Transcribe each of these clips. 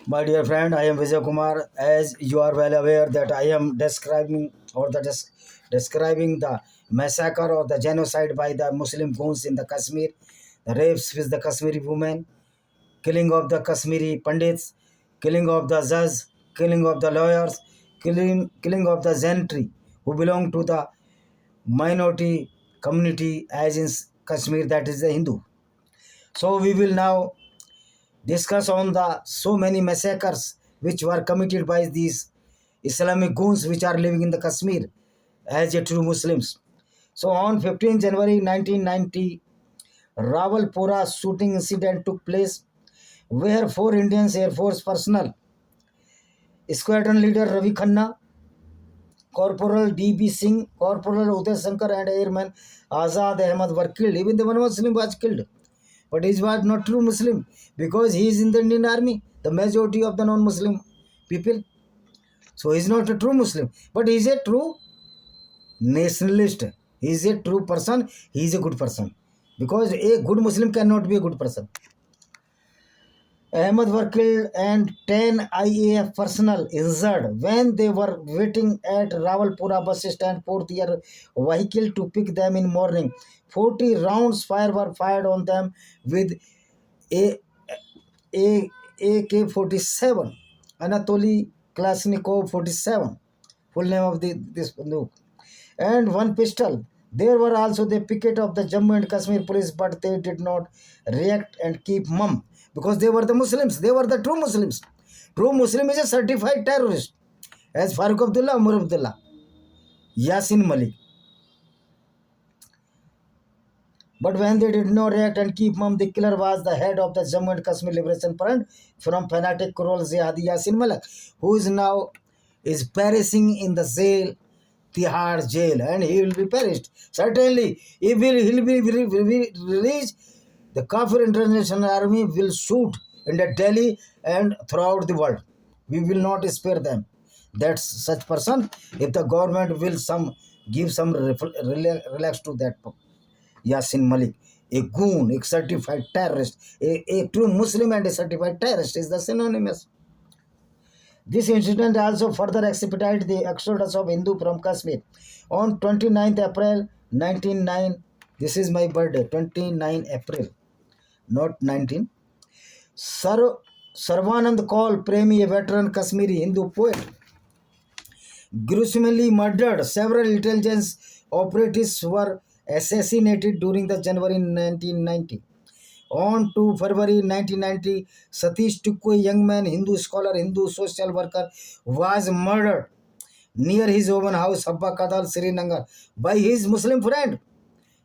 My dear friend, I am Vijay Kumar. As you are well aware that I am describing the massacre or the genocide by the Muslim goons in the Kashmir, the rapes with the Kashmiri women, killing of the Kashmiri Pandits, killing of the judges, killing of the lawyers, killing of the gentry who belong to the minority community as in Kashmir, that is the Hindu. So we will now discuss on the so many massacres which were committed by these Islamic goons which are living in the Kashmir as a true Muslims. So on 15 January 1990, Rawalpura shooting incident took place where four Indian Air Force personnel, squadron leader Ravi Khanna, Corporal D.B. Singh, Corporal Uday Shankar and Airman Azad Ahmad were killed. Even the one Muslim was killed. But he was not true Muslim because he is in the Indian army, the majority of the non-Muslim people. So he is not a true Muslim, but he is a true nationalist. He is a true person. He is a good person because a good Muslim cannot be a good person. Ahmed were killed and 10 IAF personnel injured when they were waiting at Rawalpura bus stand for their vehicle to pick them in morning. 40 rounds fire were fired on them with a AK-47, Anatoly Kalashnikov 47, full name of this nuke, and one pistol. There were also the picket of the Jammu and Kashmir police, but they did not react and keep mum because they were the Muslims. They were the true Muslims. True Muslim is a certified terrorist, as Farooq Abdullah, Umar Abdullah, Yasin Malik. But when they did not react and keep mum, the killer was the head of the Jammu and Kashmir Liberation Front from fanatic Kurol Zihadi Yasin Malik, who is now perishing in the jail, Tihar jail, and he will be perished. Certainly, if he'll be released, the Kafir International Army will shoot in the Delhi and throughout the world. We will not spare them. That's such person. If the government will give some relax to that Yasin Malik, a goon, a certified terrorist, a true Muslim and a certified terrorist is the synonymous. This incident also further expedited the exodus of Hindu from Kashmir. On 29th April 1909, this is my birthday, 29 April, not 19. Sarvanand Kaul Premi, a veteran Kashmiri Hindu poet, gruesomely murdered. Several intelligence operatives were assassinated during the January 1990. On to February 1990, Satish Tukku, a young man, Hindu scholar, Hindu social worker, was murdered near his own house, Habba Kadal, Srinagar, by his Muslim friend.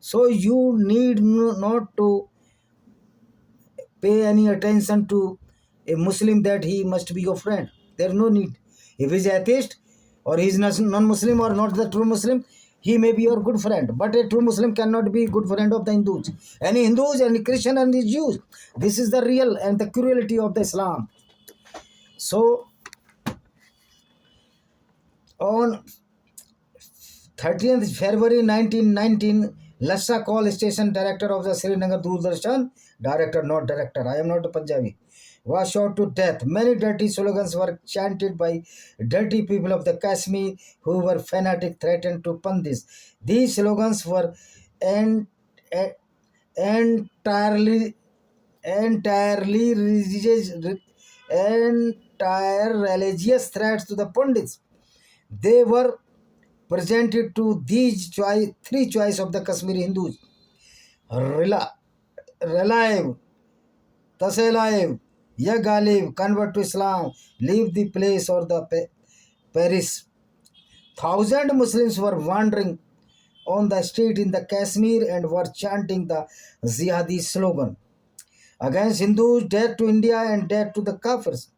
So you need not to pay any attention to a Muslim that he must be your friend. There is no need. If he is atheist or he is non-Muslim or not the true Muslim, he may be your good friend. But a true Muslim cannot be good friend of the Hindus. Any Hindus, any Christian, and the Jews. This is the real and the cruelty of the Islam. So, on 30th February 1919, Lassa Call Station Director of the Srinagar Doordarshan, Director, not Director, I am not a Punjabi, was shot to death. Many dirty slogans were chanted by dirty people of the Kashmir who were fanatic, threatened to punish. These slogans were entirely religious threats to the Pandits. They were presented to these three choice of the Kashmiri Hindus: Relive, Taselive, Ya Galib, convert to Islam, leave the place or the Paris. Thousand Muslims were wandering on the street in the Kashmir and were chanting the Jihadi slogan against Hindus, death to India and death to the Kafirs.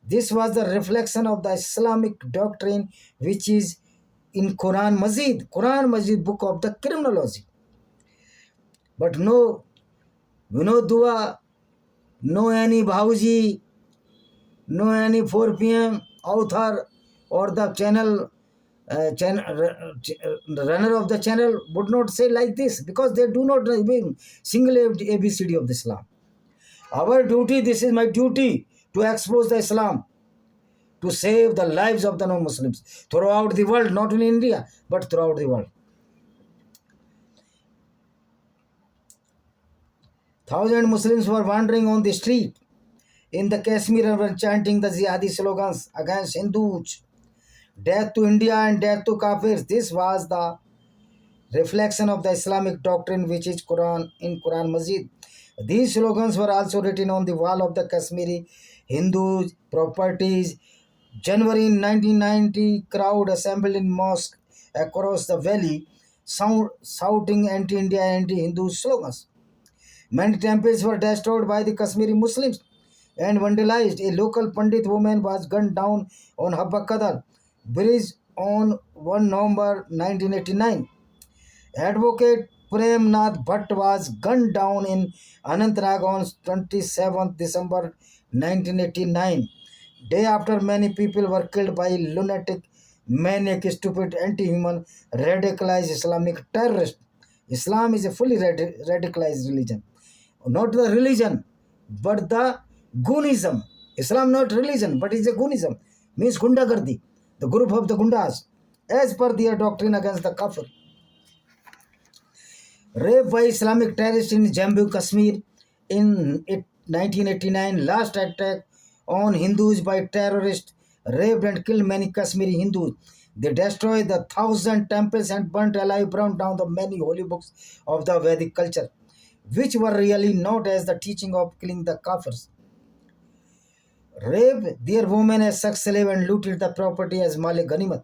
This was the reflection of the Islamic doctrine which is in Quran Majid book of the criminology. But no Vinod Dua, no any Bhauji, no any 4 p.m. author or the runner of the channel would not say like this because they do not even single ABCD of Islam. Our duty, this is my duty, to expose the Islam, to save the lives of the non-Muslims throughout the world, not in India, but throughout the world. Thousand Muslims were wandering on the street in the Kashmir and were chanting the jihadi slogans against Hindus. Death to India and death to Kafirs. This was the reflection of the Islamic doctrine which is Quran in Quran Masjid. These slogans were also written on the wall of the Kashmiri Hindu properties. January 1990, crowd assembled in mosque across the valley, shouting anti-India and anti-Hindu slogans. Many temples were destroyed by the Kashmiri Muslims and vandalized. A local Pandit woman was gunned down on Habba bridge on 1 November 1989. Advocate Prem Nath Bhatt was gunned down in Anantnag on 27 December 1989. Day after, many people were killed by lunatic, maniac, stupid, anti-human, radicalized Islamic terrorists. Islam is a fully radicalized religion. Not the religion, but the Gunism. Islam not religion, but is a Gunism. Means Gundagardi, the group of the Gundas, as per their doctrine against the Kafir. Rape by Islamic terrorists in Jammu, Kashmir in 1989. Last attack on Hindus by terrorists raped and killed many Kashmiri Hindus. They destroyed the 1,000 temples and burnt alive, burned down the many holy books of the Vedic culture, which were really not as the teaching of killing the Kafirs. Raped their women as sex slave and looted the property as Malik Ganimat.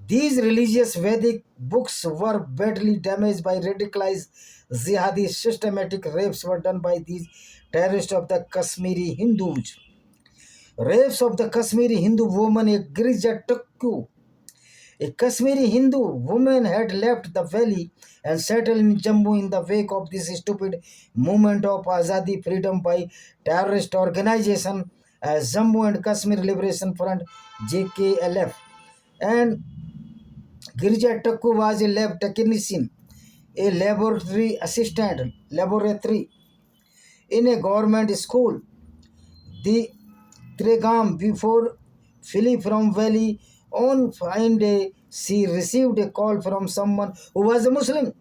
These religious Vedic books were badly damaged by radicalized jihadi. Systematic rapes were done by these terrorists of the Kashmiri Hindus. Rapes of the Kashmiri Hindu woman, a Girija Tukku. A Kashmiri Hindu woman had left the valley and settled in Jammu in the wake of this stupid movement of Azadi freedom by terrorist organization as Jammu and Kashmir Liberation Front JKLF. And Girija Tukku was a lab technician, a laboratory assistant, in a government school. The Tregam before flee from valley. On fine day, she received a call from someone who was a Muslim,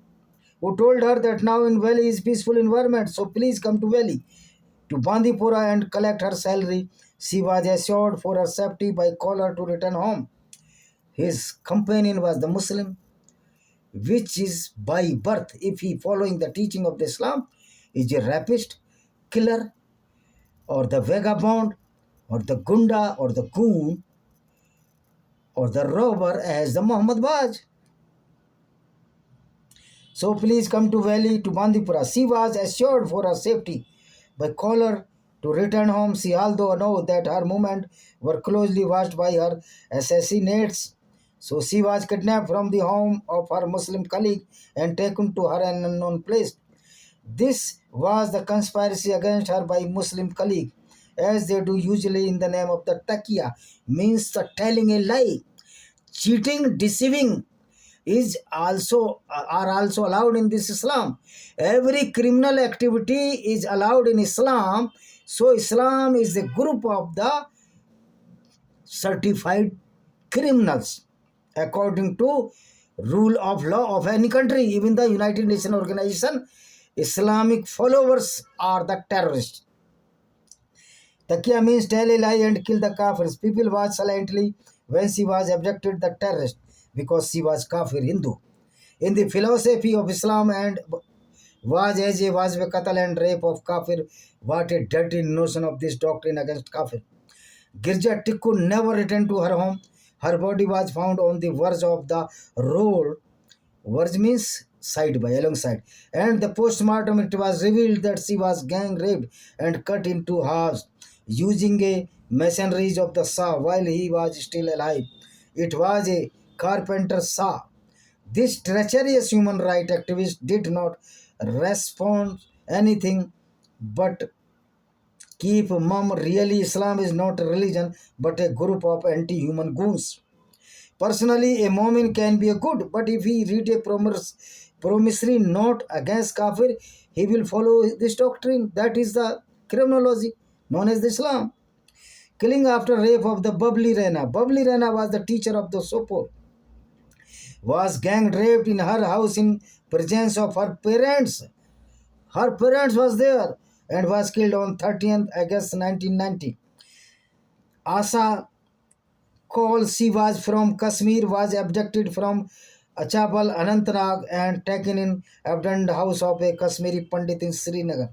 who told her that now in valley is peaceful environment, so please come to valley to Bandipura and collect her salary. She was assured for her safety by caller to return home. His companion was the Muslim, which is by birth, if he following the teaching of the Islam, is a rapist, killer, or the vagabond, or the gunda, or the goon, or the robber as the Muhammad Baj. So please come to valley to Bandipura. She was assured for her safety by caller to return home. She although know that her movements were closely watched by her assassinates. So she was kidnapped from the home of her Muslim colleague and taken to her an unknown place. This was the conspiracy against her by Muslim colleague, as they do usually in the name of the taqiyya, means the telling a lie. Cheating, deceiving are also allowed in this Islam. Every criminal activity is allowed in Islam. So Islam is a group of the certified criminals according to rule of law of any country, even the United Nations Organization. Islamic followers are the terrorists. Taqiyya means tell a lie and kill the kafirs. People watched silently when she was abducted the terrorist because she was kafir Hindu. In the philosophy of Islam and was as a qatl and rape of kafir. What a dirty notion of this doctrine against kafir. Girija Tikku never returned to her home. Her body was found on the verge of the road. Verge means side by, alongside. And the post-mortem, it was revealed that she was gang raped and cut into halves using a machinery of the saw while he was still alive. It was a carpenter saw. This treacherous human rights activist did not respond anything but keep mum. Really, Islam is not a religion but a group of anti-human goons. Personally, a Mu'min can be a good, but if he read a promissory note against kafir, he will follow this doctrine. That is the criminology known as the Islam. Killing after rape of the Bubbly Rana. Bubbly Rana was the teacher of the Sopor. Was gang raped in her house in presence of her parents. Her parents was there and was killed on 30th August 1990. Asa Kaul, she was from Kashmir, was abducted from Achapal, Anantnag and taken in abandoned house of a Kashmiri Pandit in Srinagar,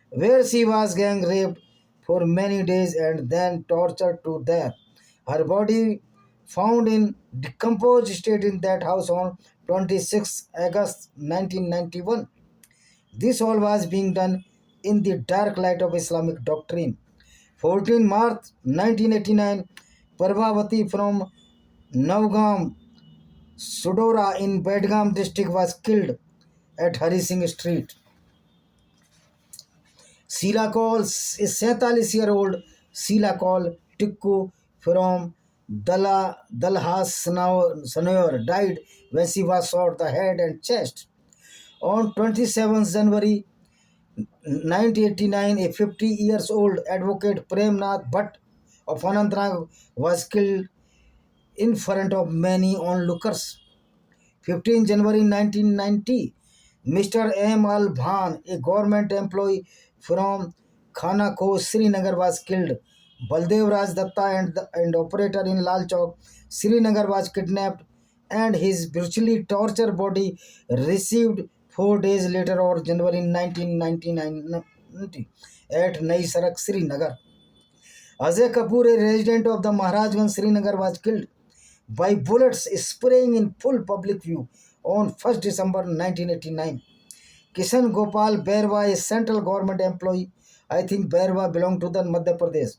where she was gang raped for many days and then tortured to death. Her body found in decomposed state in that house on 26 August 1991. This all was being done in the dark light of Islamic doctrine. 14 March 1989, Prabhavati from Navgam, Sudora in Bedgam district was killed at Hari Singh Street. Sheila Kaul, a 47-year-old Sheila Kaul Tikku from Dalhas Sanoyor, died when she was shot the head and chest. On 27 January 1989, a 50 years old advocate Prem Nath Bhatt of Anantnag was killed in front of many onlookers. 15 January 1990, Mr. M. Al Bhan, a government employee from Khanako, Srinagar, was killed. Baldev Raj Datta and operator in Lal Chowk, Srinagar, was kidnapped and his brutally tortured body received 4 days later or January 1999 at Nai Sarak, Srinagar. Ajay Kapoor, a resident of the Maharajganj, Srinagar, was killed by bullets spraying in full public view on 1st December 1989. Kishan Gopal Bairwa, a central government employee, I think Bairwa belonged to the Madhya Pradesh,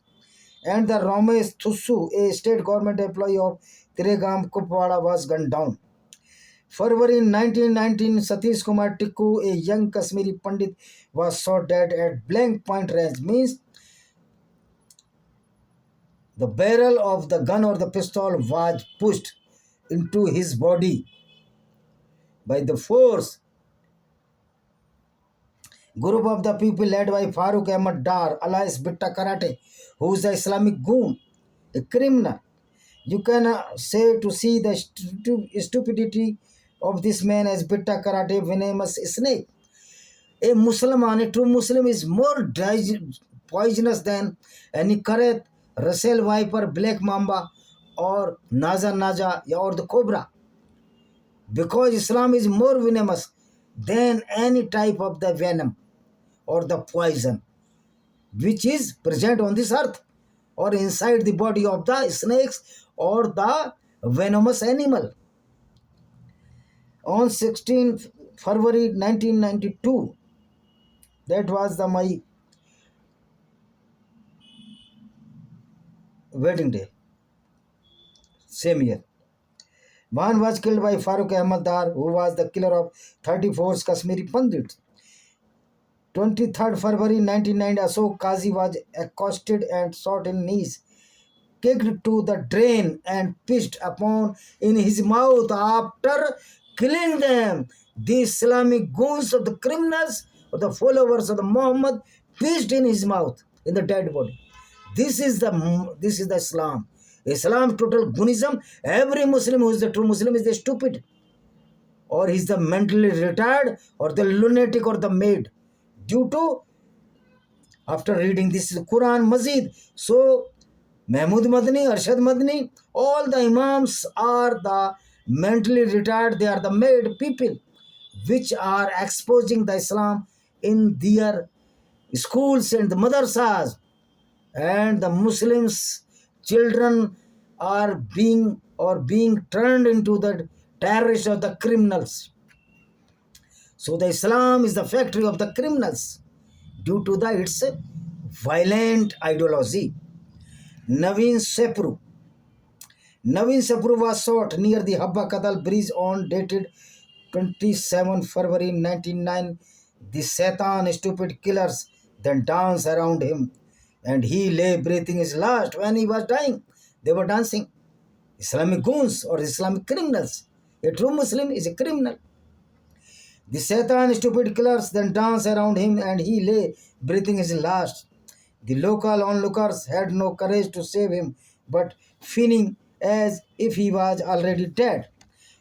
and the Ramesh Thusu, a state government employee of Tiregam, Kupwara, was gunned down. February 1919, Satish Kumar Tikku, a young Kashmiri Pandit, was shot dead at blank point range, means the barrel of the gun or the pistol was pushed into his body by the force. Group of the people led by Farooq Ahmad Dar, alias Bitta Karate, who is the Islamic goon, a criminal. You can say to see the stupidity of this man as Bitta Karate, venomous snake. A Muslim, a true Muslim, is more poisonous than any karat, Russell viper, black mamba, or naja, or the cobra, because Islam is more venomous than any type of the venom or the poison which is present on this earth or inside the body of the snakes or the venomous animal. On 16 February 1992, that was my wedding day, same year. Bhan was killed by Farooq Ahmad Dar, who was the killer of 34 Kashmiri Pandits. 23rd February 1990, Ashok Kazi was accosted and shot in knees, kicked to the drain and pitched upon in his mouth after killing them. The Islamic goons of the criminals or the followers of the Muhammad pitched in his mouth in the dead body. This is the Islam. Islam, total goonism. Every Muslim who is the true Muslim is the stupid, or he is the mentally retarded, or the lunatic, or the mad. Due to, after reading this Quran Mazid, so Mahmud Madni, Arshad Madni, all the Imams are the mentally retarded, they are the mad people which are exposing the Islam in their schools and the madrasas, and the Muslims children are being turned into the terrorists or the criminals. So the Islam is the factory of the criminals due to its violent ideology. Naveen Sepru was shot near the Habba Kadal bridge on dated 27 February 1999. The Satan stupid killers then danced around him and he lay breathing his last when he was dying. They were dancing. Islamic goons or Islamic criminals. A true Muslim is a criminal. The Satan stupid killers then danced around him and he lay breathing his last. The local onlookers had no courage to save him, but feeling as if he was already dead.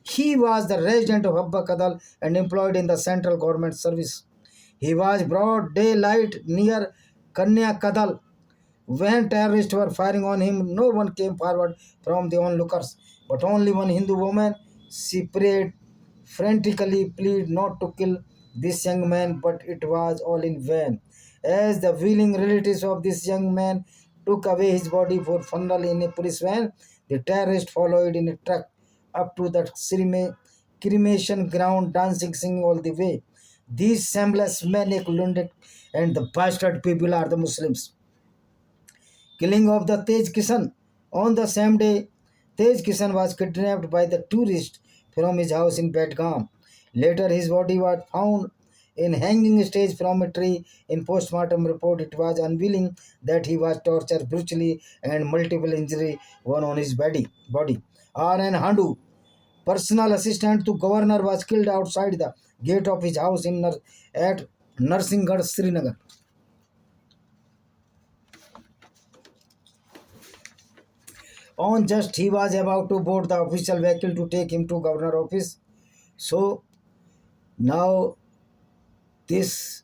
He was the resident of Habba Kadal and employed in the central government service. He was broad daylight near Kanya Kadal. When terrorists were firing on him, no one came forward from the onlookers, but only one Hindu woman. She prayed frantically, pleaded not to kill this young man, but it was all in vain. As the willing relatives of this young man took away his body for funeral in a police van, the terrorists followed in a truck up to the cremation ground, dancing, singing all the way. These shameless maniac, lunatic, and the bastard people are the Muslims. Killing of the Tej Kishan. On the same day, Tej Kishan was kidnapped by the tourist from his house in Betgam. Later, his body was found in hanging stage from a tree. In postmortem report, it was unveiling that he was tortured brutally and multiple injury one on his body. R.N. Handu, personal assistant to governor, was killed outside the gate of his house at Narsinghgarh, Srinagar. On just he was about to board the official vehicle to take him to governor office. So now this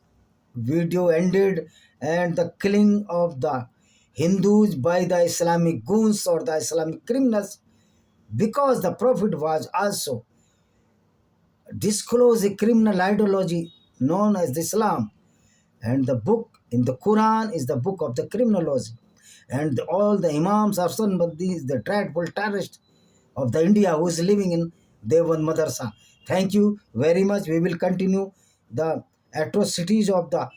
video ended, and the killing of the Hindus by the Islamic goons or the Islamic criminals, because the Prophet was also disclosed a criminal ideology known as Islam, and the book in the Quran is the book of the criminology, and all the Imams are son, but these the dreadful terrorist of the India who is living in Devan Madarsa. Thank you very much. We will continue the atrocities of the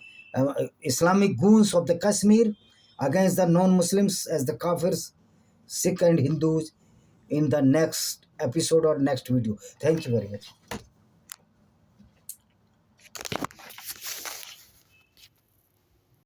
Islamic goons of the Kashmir against the non-Muslims as the Kafirs, Sikh and Hindus in the next episode or next video. Thank you very much.